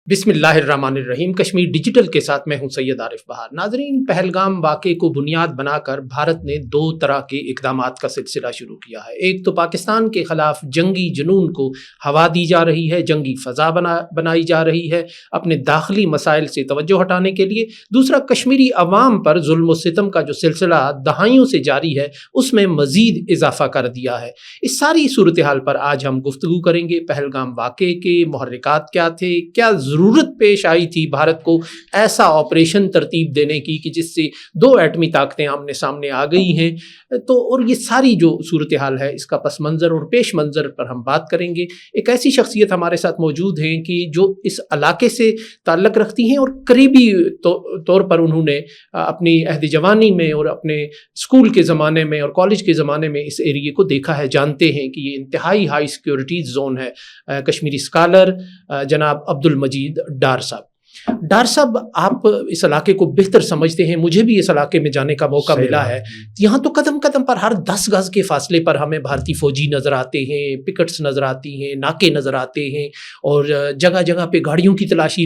بسم اللہ الرحمن الرحیم۔ کشمیر ڈیجیٹل کے ساتھ میں ہوں سید عارف بہار۔ ناظرین، پہلگام واقعے کو بنیاد بنا کر بھارت نے دو طرح کے اقدامات کا سلسلہ شروع کیا ہے۔ ایک تو پاکستان کے خلاف جنگی جنون کو ہوا دی جا رہی ہے، جنگی فضا بنائی جا رہی ہے اپنے داخلی مسائل سے توجہ ہٹانے کے لیے۔ دوسرا، کشمیری عوام پر ظلم و ستم کا جو سلسلہ دہائیوں سے جاری ہے اس میں مزید اضافہ کر دیا ہے۔ اس ساری صورتحال پر آج ہم گفتگو کریں گے۔ پہلگام واقعے کے محرکات کیا تھے، کیا ضرورت پیش آئی تھی بھارت کو ایسا آپریشن ترتیب دینے کی کہ جس سے دو ایٹمی طاقتیں آمنے سامنے آ گئی ہیں، تو اور یہ ساری جو صورتحال ہے اس کا پس منظر اور پیش منظر پر ہم بات کریں گے۔ ایک ایسی شخصیت ہمارے ساتھ موجود ہیں کہ جو اس علاقے سے تعلق رکھتی ہیں اور قریبی طور پر انہوں نے اپنی عہد جوانی میں اور اپنے اسکول کے زمانے میں اور کالج کے زمانے میں اس ایریے کو دیکھا ہے، جانتے ہیں کہ یہ انتہائی ہائی سیکیورٹی زون ہے۔ کشمیری اسکالر جناب عبد المجید ڈار صاحب۔ ڈار صاحب، آپ اس علاقے کو بہتر سمجھتے ہیں، مجھے بھی اس علاقے میں جانے کا موقع ملا ہے۔ یہاں تو قدم قدم پر ہر 10 گز کے فاصلے پر ہمیں بھارتی فوجی نظر آتے ہیں، پکٹس نظر آتی ہیں، ناکے نظر آتے ہیں اور جگہ جگہ پہ گاڑیوں کی تلاشی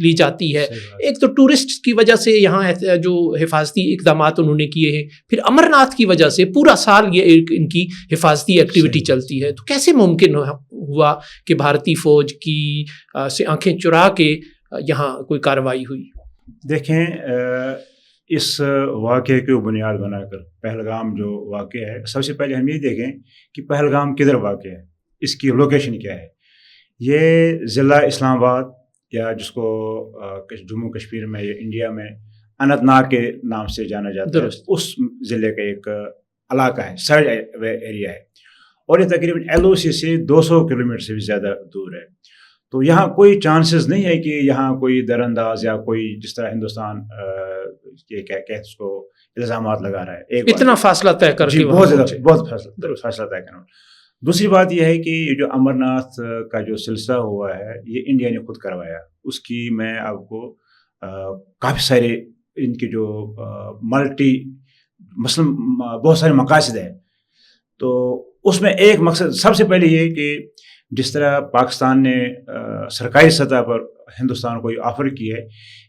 لی جاتی ہے۔ ایک تو ٹورسٹ کی وجہ سے یہاں جو حفاظتی اقدامات انہوں نے کیے ہیں، پھر امرناتھ کی وجہ سے پورا سال یہ ان کی حفاظتی ایکٹیویٹی چلتی ہے۔ تو کیسے ممکن ہوا کہ بھارتی فوج کی سے آنکھیں چرا کے یہاں کوئی کارروائی ہوئی؟ دیکھیں، اس واقعے کو بنیاد بنا کر پہلگام جو واقعہ ہے، سب سے پہلے ہم یہ دیکھیں کہ پہلگام کدھر واقع ہے، اس کی لوکیشن کیا ہے۔ یہ ضلع اسلام آباد یا جس کو جموں کشمیر میں یا انڈیا میں اننت ناگ کے نام سے جانا جاتا ہے، اس ضلع کا ایک علاقہ ہے، سرحد ایریا ہے، اور یہ تقریباً LOC سے 200 کلومیٹر سے بھی زیادہ دور ہے۔ تو یہاں کوئی چانسز نہیں ہے کہ یہاں کوئی در انداز یا کوئی جس طرح ہندوستان اس کو الزامات لگا رہا ہے۔ اتنا فاصلہ طے کر کے بہت فاصلہ طے کرنا۔ دوسری بات یہ ہے کہ یہ جو امرناتھ کا جو سلسلہ ہوا ہے یہ انڈیا نے خود کروایا۔ اس کی میں آپ کو کافی سارے ان کے جو بہت سارے مقاصد ہیں، تو اس میں ایک مقصد سب سے پہلے یہ کہ جس طرح پاکستان نے سرکاری سطح پر ہندوستان کو یہ آفر کی ہے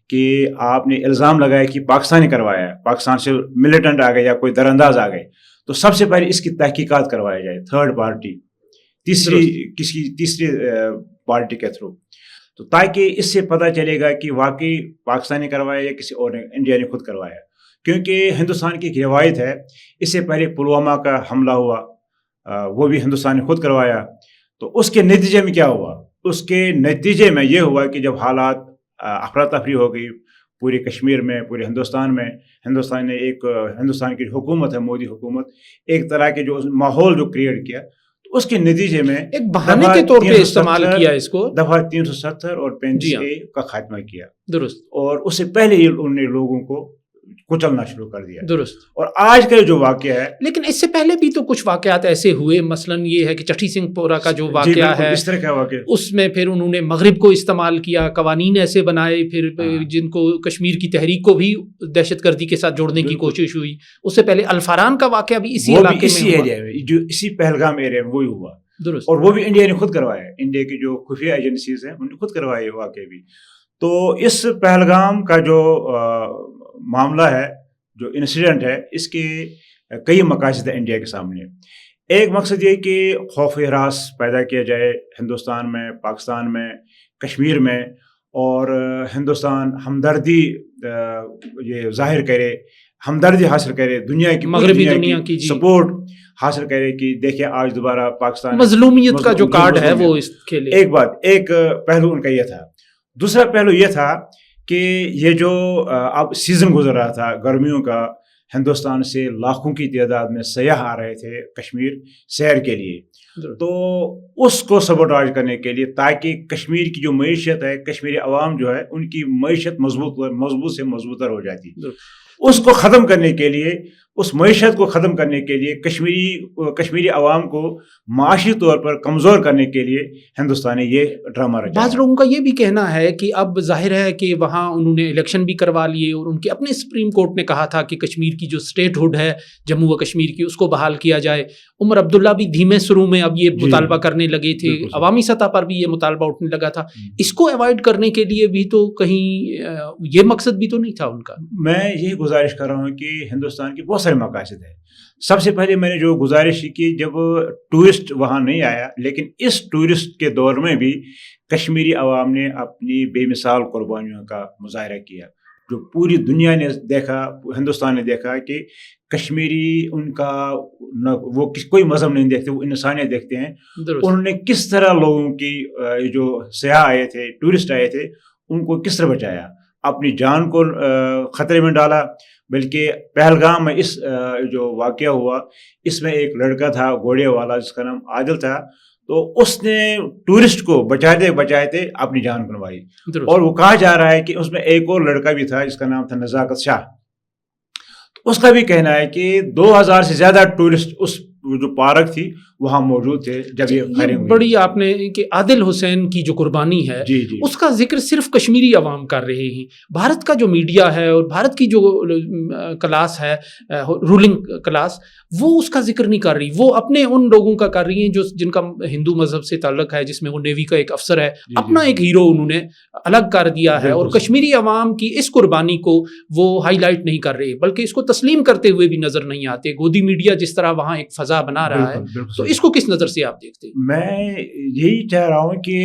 کہ آپ نے الزام لگایا کہ پاکستان نے کروایا ہے، پاکستان سے ملیٹنٹ آ گئے یا کوئی در انداز آ گئے، تو سب سے پہلے اس کی تحقیقات کروائی جائے، تھرڈ پارٹی، تیسری پارٹی کے تھرو، تو تاکہ اس سے پتہ چلے گا کہ واقعی پاکستان نے کروایا یا کسی اور نے، انڈیا نے خود کروایا۔ کیونکہ ہندوستان کی ایک روایت ہے، اس سے پہلے پلوامہ کا حملہ ہوا، وہ بھی ہندوستان نے خود کروایا۔ تو اس کے نتیجے میں کیا ہوا؟ اس کے نتیجے میں یہ ہوا کہ جب حالات افراتفری ہو گئی پورے کشمیر میں، پورے ہندوستان میں، ہندوستان کی حکومت ہے، مودی حکومت، ایک طرح کے جو ماحول جو کریٹ کیا، تو اس کے نتیجے میں ایک بہانے کے طور پہ استعمال کیا اس کو، دفعہ 370 اور 35A کا خاتمہ کیا۔ درست۔ اور اس سے پہلے ہی انہوں نے لوگوں کو کچلنا شروع کر دیا۔ درست۔ اور آج کا جو واقعہ ہے، لیکن اس سے پہلے بھی تو کچھ واقعات ایسے ہوئے، مثلا یہ ہے کہ چٹھی سنگھ پورہ کا جو واقعہ ہے، اس طرح کا واقعہ، اس میں پھر انہوں نے مغرب کو استعمال کیا، قوانین ایسے بنائے، پھر جن کو کشمیر کی تحریک کو بھی دہشت گردی کے ساتھ جوڑنے کی کوشش ہوئی۔ اس سے پہلے الفاران کا واقعہ بھی اسی علاقے میں ہوا، جو اسی پہلگام ایریا میں وہی ہوا۔ درست۔ اور وہ بھی انڈیا نے خود کروایا، انڈیا کی جو خفیہ ایجنسیز ہیں انہوں نے خود کروایا واقعہ بھی۔ تو اس پہلگام کا جو معاملہ ہے، جو انسیڈنٹ ہے، اس کے کئی مقاصد ہیں انڈیا کے سامنے۔ ایک مقصد یہ کہ خوف ہراس پیدا کیا جائے ہندوستان میں، پاکستان میں، کشمیر میں، اور ہندوستان ہمدردی یہ ظاہر کرے، ہمدردی حاصل کرے، مغربی دنیا کی سپورٹ حاصل کرے کہ دیکھیں آج دوبارہ پاکستان مظلومیت کا جو کارڈ ہے وہ اس کھیلے۔ ایک پہلو ان کا یہ تھا۔ دوسرا پہلو یہ تھا کہ یہ جو اب سیزن گزر رہا تھا گرمیوں کا، ہندوستان سے لاکھوں کی تعداد میں سیاح آ رہے تھے کشمیر سیر کے لیے، تو اس کو سبوٹاج کرنے کے لیے، تاکہ کشمیر کی جو معیشت ہے، کشمیری عوام جو ہے ان کی معیشت مضبوط سے مضبوط تر ہو جاتی، اس کو ختم کرنے کے لیے اس معیشت کو ختم کرنے کے لیے کشمیری عوام کو معاشی طور پر کمزور کرنے کے لیے ہندوستان نے یہ ڈرامہ رچا. بعض لوگوں کا یہ بھی کہنا ہے کہ اب ظاہر ہے کہ وہاں انہوں نے الیکشن بھی کروا لیے اور ان کے اپنے سپریم کورٹ نے کہا تھا کہ کشمیر کی جو اسٹیٹ ہوڈ ہے جموں و کشمیر کی اس کو بحال کیا جائے. عمر عبداللہ بھی دھیمے سروں میں اب یہ مطالبہ کرنے لگے تھے, عوامی سطح پر بھی یہ مطالبہ اٹھنے لگا تھا. اس کو اوائڈ کرنے کے لیے بھی تو کہیں یہ مقصد بھی تو نہیں تھا ان کا. میں یہی گزارش کر رہا ہوں کہ ہندوستان کے بہت سارے مقاصد ہیں. سب سے پہلے میں نے جو گزارش کی, جب ٹورسٹ وہاں نہیں آیا, لیکن اس ٹورسٹ کے دور میں بھی کشمیری عوام نے اپنی بے مثال قربانیوں کا مظاہرہ کیا, جو پوری دنیا نے دیکھا, ہندوستان نے دیکھا کہ کشمیری ان کا وہ کوئی مذہب نہیں دیکھتے, وہ انسانیت دیکھتے ہیں. انہوں نے کس طرح لوگوں کی جو سیاح آئے تھے, ٹورسٹ آئے تھے, ان کو کس طرح بچایا, اپنی جان کو خطرے میں ڈالا. بلکہ پہلگام میں اس جو واقعہ ہوا, اس میں ایک لڑکا تھا گھوڑے والا جس کا نام عادل تھا, تو اس نے ٹورسٹ کو بچاتے بچاتے اپنی جان گنوائی. اور وہ کہا جا رہا ہے کہ اس میں ایک اور لڑکا بھی تھا جس کا نام تھا نزاکت شاہ. تو اس کا بھی کہنا ہے کہ 2000 سے زیادہ ٹورسٹ اس جو پارک تھی وہاں موجود تھے جب یہ فائرنگ ہوئی. بڑی آپ نے کہ عادل حسین کی جو قربانی ہے اس کا ذکر صرف کشمیری عوام کر رہے ہیں. بھارت کا جو میڈیا ہے اور بھارت کی جو کلاس ہے, رولنگ کلاس, وہ اس کا ذکر نہیں کر رہی. وہ اپنے ان لوگوں کا کر رہی ہیں جن کا ہندو مذہب سے تعلق ہے, جس میں وہ نیوی کا ایک افسر ہے, اپنا ایک ہیرو انہوں نے الگ کر دیا ہے. اور کشمیری عوام کی اس قربانی کو وہ ہائی لائٹ نہیں کر رہے, بلکہ اس کو تسلیم کرتے ہوئے بھی نظر نہیں آتے. گودی میڈیا جس طرح وہاں ایک فضا بنا رہا ہے, تو اس کو کس نظر سے آپ دیکھتے ہیں؟ میں یہی چاہ رہا ہوں کہ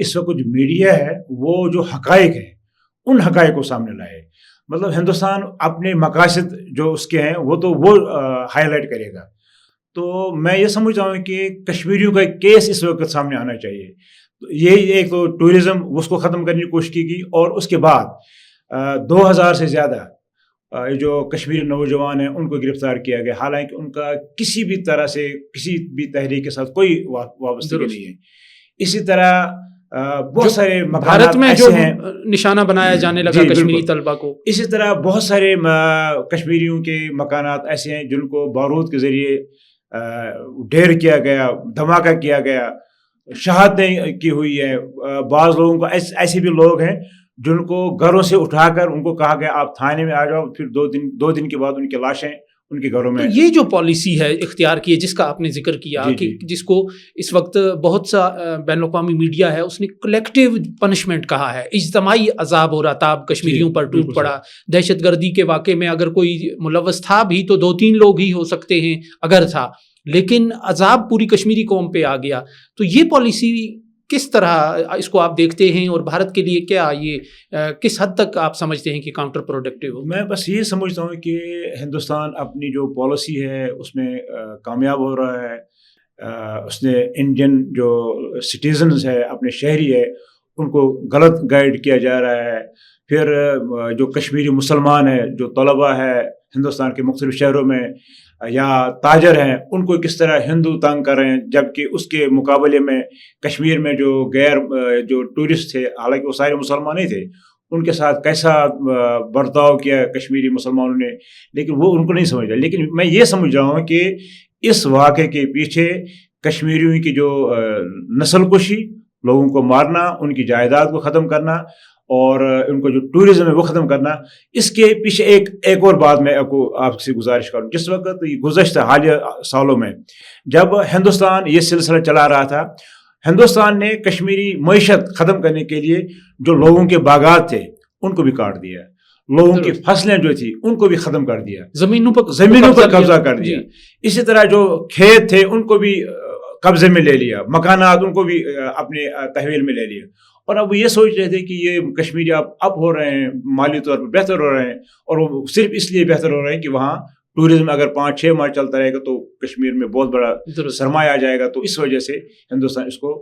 اس وقت جو میڈیا ہے وہ جو حقائق ہیں ان حقائق کو سامنے لائے. مطلب ہندوستان اپنے مقاصد جو اس کے ہیں وہ ہائی لائٹ کرے گا. تو میں یہ سمجھتا ہوں کہ کشمیریوں کا کیس اس وقت سامنے آنا چاہیے. یہ ایک تو ٹورزم اس کو ختم کرنے کی کوشش کی گئی, اور اس کے بعد 2000 سے زیادہ جو کشمیری نوجوان ہیں ان کو گرفتار کیا گیا, حالانکہ ان کا کسی بھی طرح سے کسی بھی تحریک کے ساتھ کوئی وابستگی نہیں ہے. اسی طرح بہت سارے بھارت میں جو نشانہ بنایا جانے لگا کشمیری طلبہ کو, اسی طرح بہت سارے کشمیریوں کے مکانات ایسے ہیں جن کو بارود کے ذریعے ڈھیر کیا گیا, دھماکہ کیا گیا, شہادتیں کی ہوئی ہے. بعض لوگوں کو ایسے بھی لوگ ہیں جن کو گھروں سے اٹھا کر ان کو کہا گیا آپ تھانے میں آ جاؤ, پھر دو دن کے بعد ان کی لاشیں ان کے گھروں میں. یہ جو پالیسی ہے اختیار کی ہے جس کا آپ نے ذکر کیا, کہ جس کو اس وقت بہت سا بین الاقوامی میڈیا ہے اس نے کلیکٹیو پنشمنٹ کہا ہے, اجتماعی عذاب اور عطاب کشمیریوں پر ٹوٹ پڑا. دہشت گردی کے واقعے میں اگر کوئی ملوث تھا بھی تو 2-3 لوگ ہی ہو سکتے ہیں اگر تھا, لیکن عذاب پوری کشمیری قوم پہ آ گیا. تو یہ پالیسی کس طرح اس کو آپ دیکھتے ہیں, اور بھارت کے لیے کیا یہ کس حد تک آپ سمجھتے ہیں کہ کاؤنٹر پروڈکٹیو ہو؟ میں بس یہ سمجھتا ہوں کہ ہندوستان اپنی جو پالیسی ہے اس میں کامیاب ہو رہا ہے. اس نے انڈین جو سٹیزنز ہے, اپنے شہری ہے, ان کو غلط گائیڈ کیا جا رہا ہے. پھر جو کشمیری مسلمان ہیں, جو طلبہ ہے ہندوستان کے مختلف شہروں میں یا تاجر ہیں, ان کو کس طرح ہندو تنگ کر رہے ہیں, جبکہ اس کے مقابلے میں کشمیر میں جو ٹورسٹ تھے, حالانکہ وہ سارے مسلمان ہی تھے, ان کے ساتھ کیسا برتاؤ کیا کشمیری مسلمانوں نے, لیکن وہ ان کو نہیں سمجھ رہا. لیکن میں یہ سمجھ رہا ہوں کہ اس واقعے کے پیچھے کشمیریوں کی جو نسل کشی, لوگوں کو مارنا, ان کی جائیداد کو ختم کرنا, اور ان کو جو ٹورزم ہے وہ ختم کرنا, اس کے پیچھے ایک اور بات میں آپ سے گزارش کروں. جس وقت گزشتہ حالیہ سالوں میں جب ہندوستان یہ سلسلہ چلا رہا تھا, ہندوستان نے کشمیری معیشت ختم کرنے کے لیے جو لوگوں کے باغات تھے ان کو بھی کاٹ دیا, لوگوں کی فصلیں جو تھی ان کو بھی ختم کر دیا, زمینوں پر قبضہ کر دیا. اسی طرح جو کھیت تھے ان کو بھی قبضے میں لے لیا, مکانات ان کو بھی اپنے تحویل میں لے لیا. اور اب وہ یہ سوچ رہے تھے کہ یہ کشمیری اب ہو رہے ہیں, مالی طور پر بہتر ہو رہے ہیں, اور وہ صرف اس لیے بہتر ہو رہے ہیں کہ وہاں ٹورزم اگر 5-6 ماہ چلتا رہے گا تو کشمیر میں بہت بڑا سرمایہ آ جائے گا. تو اس وجہ سے ہندوستان اس کو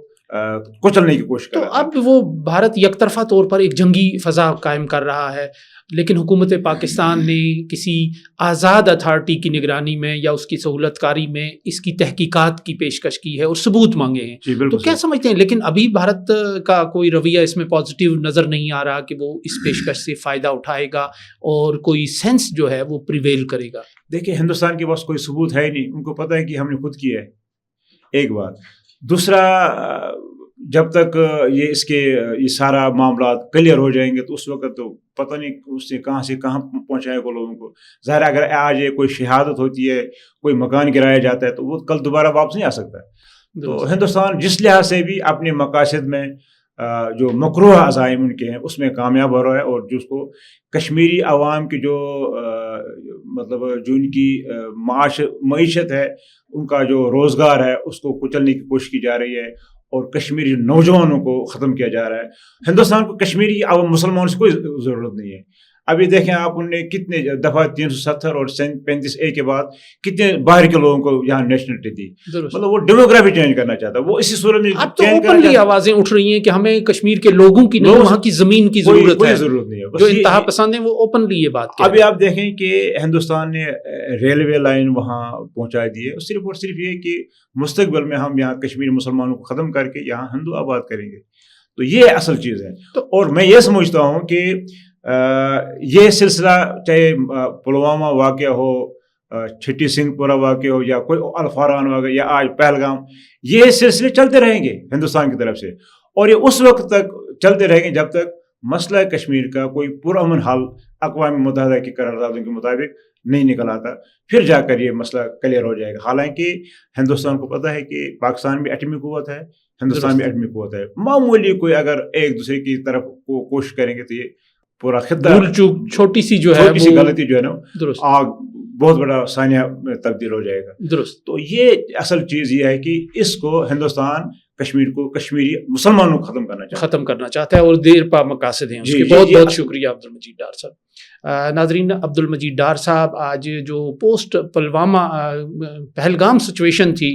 کچلنے کی کوشش کر تو رہا تھا. اب وہ بھارت یک طرفہ طور پر ایک جنگی فضا قائم کر رہا ہے، لیکن حکومت پاکستان نے کسی آزاد اتھارٹی کی نگرانی میں یا اس کی سہولت کاری میں اس کی تحقیقات کی پیشکش کی ہے اور ثبوت مانگے ہیں. جی بالکل تو کیا سمجھتے ہیں، لیکن ابھی بھارت کا کوئی رویہ اس میں پازیٹیو نظر نہیں آ رہا کہ وہ اس پیشکش سے فائدہ اٹھائے گا اور کوئی سینس جو ہے وہ پریویل کرے گا؟ دیکھیں ہندوستان کے پاس کوئی ثبوت ہے ہی نہیں، ان کو پتہ ہے کہ ہم نے خود کیا ہے، ایک بات. دوسرا، جب تک یہ سارا معاملات کلیئر ہو جائیں گے تو اس وقت تو پتہ نہیں اس سے کہاں پہنچائے گا لوگوں کو. ظاہر اگر آج کوئی شہادت ہوتی ہے، کوئی مکان گرایا جاتا ہے تو وہ کل دوبارہ واپس نہیں آ سکتا. تو ہندوستان جس لحاظ سے بھی اپنے مقاصد میں جو مکروہ عزائم ان کے ہیں اس میں کامیاب ہو رہا ہے، اور جو اس کو کشمیری عوام کی جو مطلب جو ان کی معیشت ہے، ان کا جو روزگار ہے، اس کو کچلنے کی کوشش کی جا رہی ہے اور کشمیری نوجوانوں کو ختم کیا جا رہا ہے. ہندوستان کو کشمیری عوام مسلمانوں سے کوئی ضرورت نہیں ہے. ابھی دیکھیں آپ، ان نے کتنے دفعہ 370 اور 35A کے بعد کتنے باہر کے لوگوں کو یہاں نیشنلٹی دی. مطلب وہ ڈیموگرافی چینج کرنا چاہتا ہے، وہ اسی صورت میں اب تو اوپنلی آوازیں اٹھ رہی ہیں کہ ہمیں کشمیر کے لوگوں کی نہیں، وہاں کی زمین کی ضرورت ہے. کوئی ضرورت نہیں ہے، جو انتہا پسند ہیں وہ اوپنلی یہ بات کہہ رہے ہیں. ابھی آپ دیکھیں کہ ہندوستان نے ریلوے لائن وہاں پہنچا دی ہے، صرف اور صرف یہ کہ مستقبل میں ہم یہاں کشمیری مسلمانوں کو ختم کر کے یہاں ہندو آباد کریں گے. تو یہ اصل چیز ہے. اور میں یہ سمجھتا ہوں کہ یہ سلسلہ چاہے پلوامہ واقعہ ہو، چھٹی سنگھ پورہ واقع ہو، یا کوئی الفاران واقع، یا آج پہلگام، یہ سلسلے چلتے رہیں گے ہندوستان کی طرف سے. اور یہ اس وقت تک چلتے رہیں گے جب تک مسئلہ کشمیر کا کوئی پرامن حل اقوام متحدہ کی قراردادوں کے مطابق نہیں نکل آتا. پھر جا کر یہ مسئلہ کلیئر ہو جائے گا. حالانکہ ہندوستان کو پتہ ہے کہ پاکستان بھی ایٹمی قوت ہے، ہندوستان بھی ایٹمی قوت ہے. معمولی کوئی اگر ایک دوسرے کی طرف کو کوشش کریں گے تو یہ پورا خطہ، چھوٹی سی جو ہے، چھوٹی سی غلطی جو ہے نا، آگ بہت بڑا سانحہ میں تبدیل ہو جائے گا. درست. تو یہ اصل چیز یہ ہے کہ اس کو ہندوستان کشمیری مسلمانوں کو ختم کرنا چاہتا ہے اور دیر پا مقاصد ہیں اس کے. بہت بہت شکریہ عبد المجید ڈار صاحب. ناظرین، عبد المجید ڈار صاحب آج جو پوسٹ پلوامہ پہلگام سچویشن تھی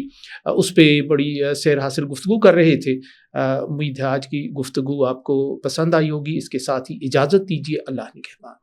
اس پہ بڑی سیر حاصل گفتگو کر رہے تھے. امید ہے آج کی گفتگو آپ کو پسند آئی ہوگی. اس کے ساتھ ہی اجازت دیجیے. اللہ نگہبان.